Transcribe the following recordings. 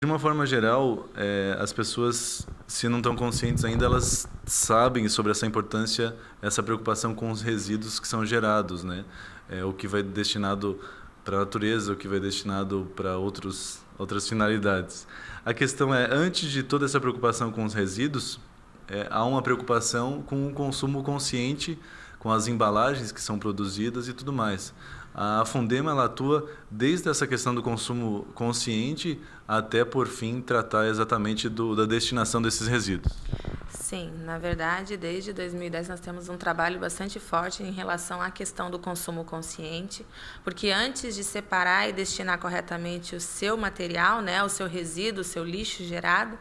De uma forma geral, as pessoas, se não estão conscientes ainda, elas sabem sobre essa importância, essa preocupação com os resíduos que são gerados, né? O que vai destinado para a natureza, o que vai destinado para outras finalidades. A questão é, antes de toda essa preocupação com os resíduos, há uma preocupação com o consumo consciente, com as embalagens que são produzidas e tudo mais. A Fundema ela atua desde essa questão do consumo consciente até, por fim, tratar exatamente da destinação desses resíduos. Sim, na verdade, desde 2010 nós temos um trabalho bastante forte em relação à questão do consumo consciente, porque antes de separar e destinar corretamente o seu material, né, o seu resíduo, o seu lixo gerado,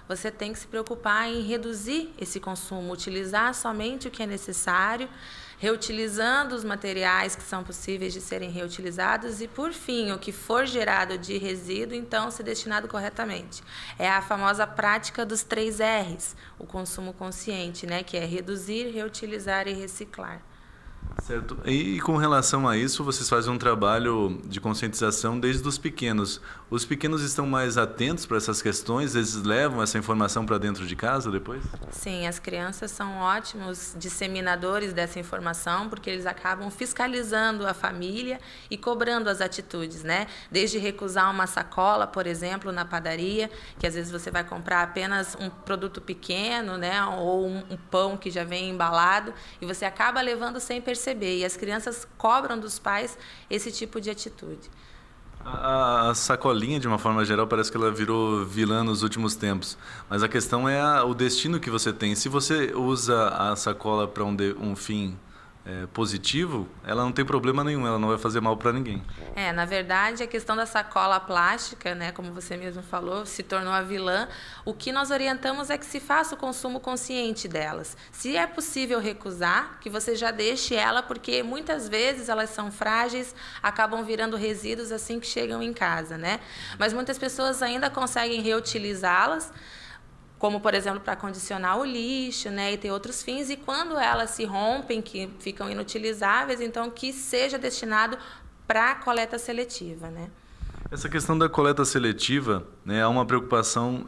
você tem que se preocupar em reduzir esse consumo, utilizar somente o que é necessário, reutilizando os materiais que são possíveis de serem reutilizados e, por fim, o que for gerado de resíduo, então, ser destinado corretamente. É a famosa prática dos 3 R's, o consumo consciente, né, que é reduzir, reutilizar e reciclar. Certo. E com relação a isso, vocês fazem um trabalho de conscientização desde os pequenos. Os pequenos estão mais atentos para essas questões? Eles levam essa informação para dentro de casa depois? Sim, as crianças são ótimos disseminadores dessa informação, porque eles acabam fiscalizando a família e cobrando as atitudes, né? Desde recusar uma sacola, por exemplo, na padaria, que às vezes você vai comprar apenas um produto pequeno, né? Ou um pão que já vem embalado, e você acaba levando sem perceber. E as crianças cobram dos pais esse tipo de atitude. A sacolinha, de uma forma geral, parece que ela virou vilã nos últimos tempos. Mas a questão é o destino que você tem. Se você usa a sacola para um fim positivo, ela não tem problema nenhum, ela não vai fazer mal para ninguém. Na verdade, a questão da sacola plástica, né, como você mesmo falou, se tornou a vilã. O que nós orientamos é que se faça o consumo consciente delas. Se é possível recusar, que você já deixe ela, porque muitas vezes elas são frágeis, acabam virando resíduos assim que chegam em casa, né? Mas muitas pessoas ainda conseguem reutilizá-las, como, por exemplo, para condicionar o lixo, né, e ter outros fins, e quando elas se rompem, que ficam inutilizáveis, então que seja destinado para a coleta seletiva, né? Essa questão da coleta seletiva, né, há uma preocupação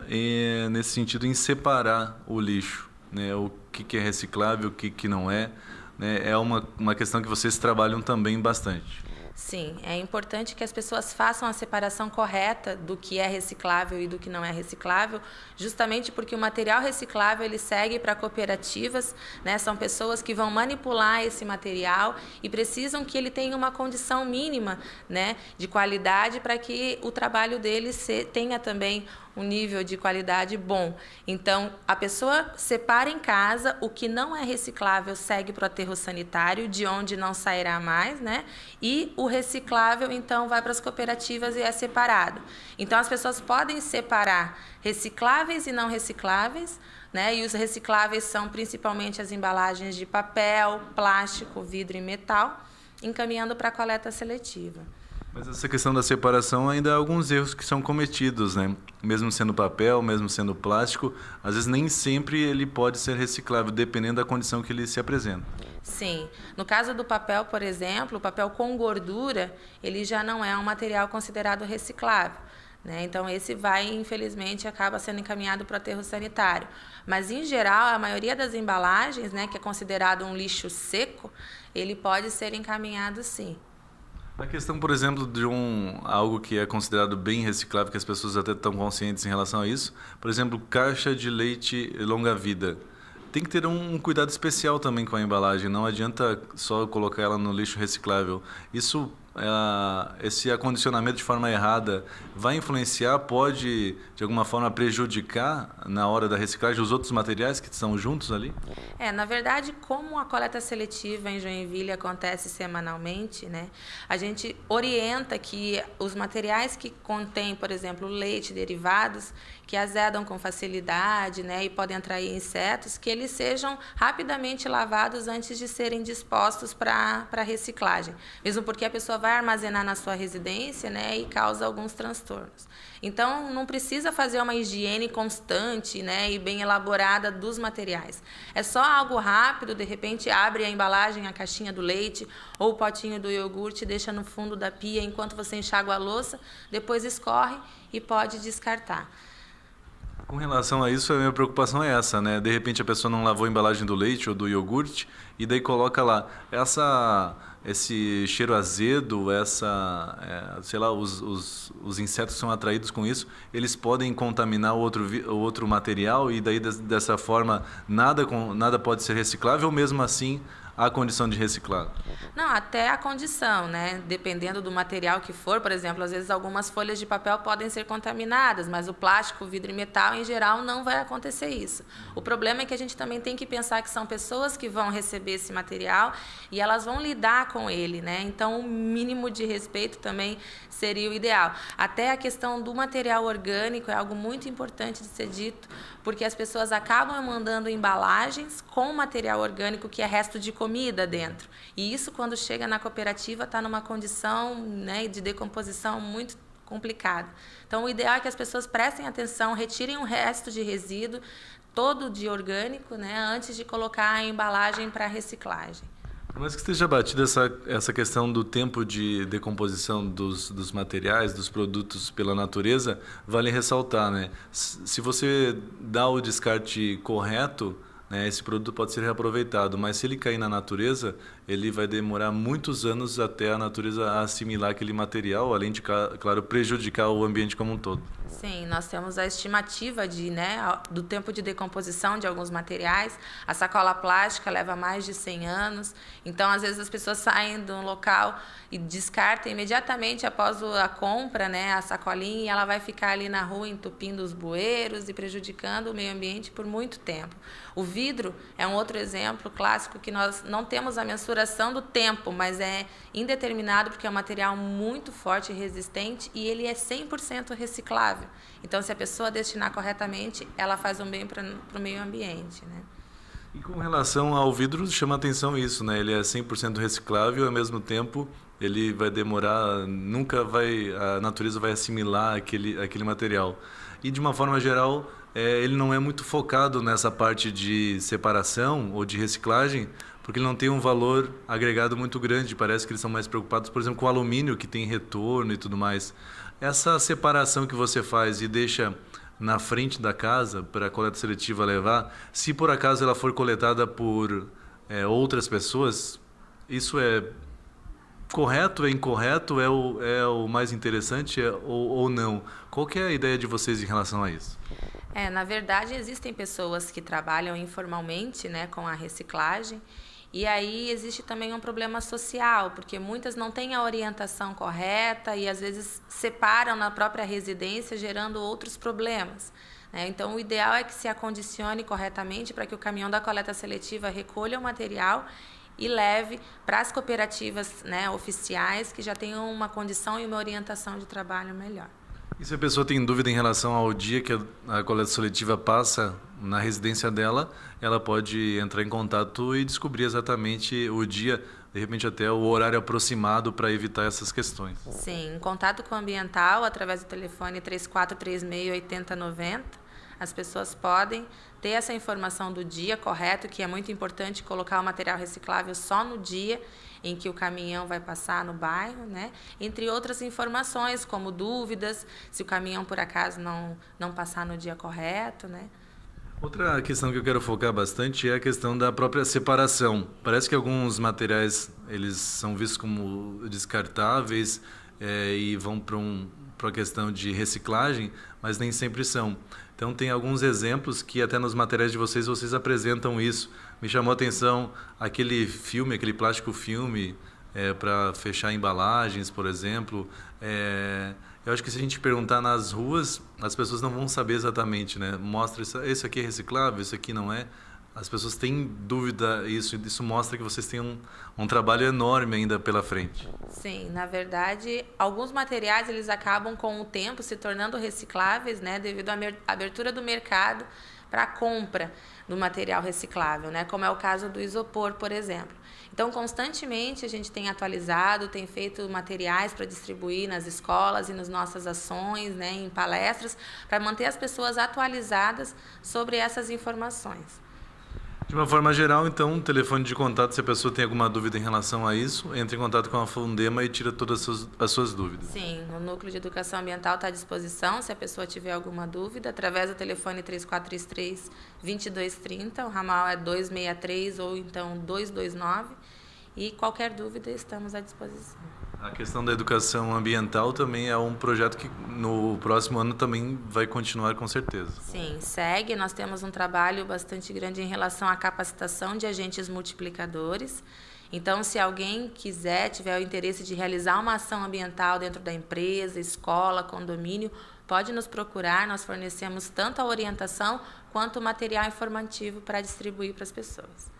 nesse sentido em separar o lixo, né, o que é reciclável, o que não é, né, é uma questão que vocês trabalham também bastante. Sim, é importante que as pessoas façam a separação correta do que é reciclável e do que não é reciclável, justamente porque o material reciclável ele segue para cooperativas, né? São pessoas que vão manipular esse material e precisam que ele tenha uma condição mínima, né, de qualidade para que o trabalho deles tenha também um nível de qualidade bom. Então, a pessoa separa em casa, o que não é reciclável segue para o aterro sanitário, de onde não sairá mais, né? E o reciclável, então, vai para as cooperativas e é separado. Então, as pessoas podem separar recicláveis e não recicláveis, né? E os recicláveis são principalmente as embalagens de papel, plástico, vidro e metal, encaminhando para a coleta seletiva. Mas essa questão da separação ainda há alguns erros que são cometidos, né? Mesmo sendo papel, mesmo sendo plástico, às vezes nem sempre ele pode ser reciclável, dependendo da condição que ele se apresenta. Sim. No caso do papel, por exemplo, o papel com gordura, ele já não é um material considerado reciclável, né? Então, esse infelizmente, acaba sendo encaminhado para o aterro sanitário. Mas, em geral, a maioria das embalagens, né, que é considerado um lixo seco, ele pode ser encaminhado sim. A questão, por exemplo, de algo que é considerado bem reciclável, que as pessoas até estão conscientes em relação a isso, por exemplo, caixa de leite longa-vida. Tem que ter um cuidado especial também com a embalagem, não adianta só colocar ela no lixo reciclável. Esse acondicionamento de forma errada vai influenciar, pode de alguma forma prejudicar na hora da reciclagem os outros materiais que estão juntos ali? Na verdade, como a coleta seletiva em Joinville acontece semanalmente, né, a gente orienta que os materiais que contêm, por exemplo, leite, derivados, que azedam com facilidade, né, e podem atrair insetos, que eles sejam rapidamente lavados antes de serem dispostos para reciclagem. Mesmo porque a pessoa vai armazenar na sua residência, né, e causa alguns transtornos. Então, não precisa fazer uma higiene constante, né, e bem elaborada dos materiais. É só algo rápido, de repente abre a embalagem, a caixinha do leite ou o potinho do iogurte, deixa no fundo da pia enquanto você enxágua a louça, depois escorre e pode descartar. Com relação a isso, a minha preocupação é essa, né? De repente a pessoa não lavou a embalagem do leite ou do iogurte e daí coloca lá esse cheiro azedo, sei lá, os insetos são atraídos com isso, eles podem contaminar o outro material e daí dessa forma nada pode ser reciclável ou mesmo assim há condição de reciclar? Não, até a condição, né? Dependendo do material que for, por exemplo, às vezes algumas folhas de papel podem ser contaminadas, mas o plástico, o vidro e metal, em geral, não vai acontecer isso. O problema é que a gente também tem que pensar que são pessoas que vão receber esse material e elas vão lidar com ele, né? Então, o mínimo de respeito também seria o ideal. Até a questão do material orgânico é algo muito importante de ser dito, porque as pessoas acabam mandando embalagens com material orgânico que é resto de comida dentro. E isso, quando chega na cooperativa, está numa condição, né, de decomposição muito complicada. Então, o ideal é que as pessoas prestem atenção, retirem o resto de resíduo, todo de orgânico, né, antes de colocar a embalagem para reciclagem. Mas que esteja batida essa questão do tempo de decomposição dos materiais, dos produtos pela natureza, vale ressaltar, né? Se você dá o descarte correto, né, esse produto pode ser reaproveitado, mas se ele cair na natureza, ele vai demorar muitos anos até a natureza assimilar aquele material, além de, claro, prejudicar o ambiente como um todo. Sim, nós temos a estimativa do tempo de decomposição de alguns materiais. A sacola plástica leva mais de 100 anos. Então, às vezes, as pessoas saem de um local e descartam imediatamente após a compra, né, a sacolinha, e ela vai ficar ali na rua entupindo os bueiros e prejudicando o meio ambiente por muito tempo. O vidro é um outro exemplo clássico que nós não temos a mensuração do tempo, mas é indeterminado porque é um material muito forte e resistente e ele é 100% reciclável. Então, se a pessoa destinar corretamente, ela faz um bem para o meio ambiente, né? E com relação ao vidro, chama atenção isso, né? Ele é 100% reciclável e, ao mesmo tempo, ele vai demorar, a natureza vai assimilar aquele material. E, de uma forma geral, ele não é muito focado nessa parte de separação ou de reciclagem, porque ele não tem um valor agregado muito grande. Parece que eles são mais preocupados, por exemplo, com o alumínio, que tem retorno e tudo mais. Essa separação que você faz e deixa na frente da casa para a coleta seletiva levar, se por acaso ela for coletada por outras pessoas, isso é correto, é incorreto, é o mais interessante ou não? Qual que é a ideia de vocês em relação a isso? Na verdade, existem pessoas que trabalham informalmente, né, com a reciclagem. E aí existe também um problema social, porque muitas não têm a orientação correta e às vezes separam na própria residência, gerando outros problemas, né? Então, o ideal é que se acondicione corretamente para que o caminhão da coleta seletiva recolha o material e leve para as cooperativas, né, oficiais que já tenham uma condição e uma orientação de trabalho melhor. E se a pessoa tem dúvida em relação ao dia que a coleta seletiva passa na residência dela, ela pode entrar em contato e descobrir exatamente o dia, de repente até o horário aproximado para evitar essas questões. Sim, em contato com o ambiental, através do telefone 3436-8090, as pessoas podem ter essa informação do dia correto, que é muito importante colocar o material reciclável só no dia em que o caminhão vai passar no bairro, né? Entre outras informações, como dúvidas, se o caminhão por acaso não passar no dia correto, né? Outra questão que eu quero focar bastante é a questão da própria separação. Parece que alguns materiais eles são vistos como descartáveis e vão para a questão de reciclagem, mas nem sempre são. Então, tem alguns exemplos que até nos materiais de vocês apresentam isso. Me chamou a atenção aquele plástico filme para fechar embalagens, por exemplo. Eu acho que se a gente perguntar nas ruas, as pessoas não vão saber exatamente, né? Mostra isso aqui é reciclável, isso aqui não é. As pessoas têm dúvida, isso mostra que vocês têm um trabalho enorme ainda pela frente. Sim, na verdade, alguns materiais eles acabam com o tempo se tornando recicláveis, né, devido à abertura do mercado para a compra do material reciclável, né? Como é o caso do isopor, por exemplo. Então, constantemente a gente tem atualizado, tem feito materiais para distribuir nas escolas e nas nossas ações, né, em palestras, para manter as pessoas atualizadas sobre essas informações. De uma forma geral, então, telefone de contato, se a pessoa tem alguma dúvida em relação a isso, entre em contato com a Fundema e tira todas as suas dúvidas. Sim, o Núcleo de Educação Ambiental está à disposição, se a pessoa tiver alguma dúvida, através do telefone 3433-2230, o ramal é 263 ou então 229, e qualquer dúvida estamos à disposição. A questão da educação ambiental também é um projeto que no próximo ano também vai continuar com certeza. Sim, segue. Nós temos um trabalho bastante grande em relação à capacitação de agentes multiplicadores. Então, se alguém tiver o interesse de realizar uma ação ambiental dentro da empresa, escola, condomínio, pode nos procurar. Nós fornecemos tanto a orientação quanto o material informativo para distribuir para as pessoas.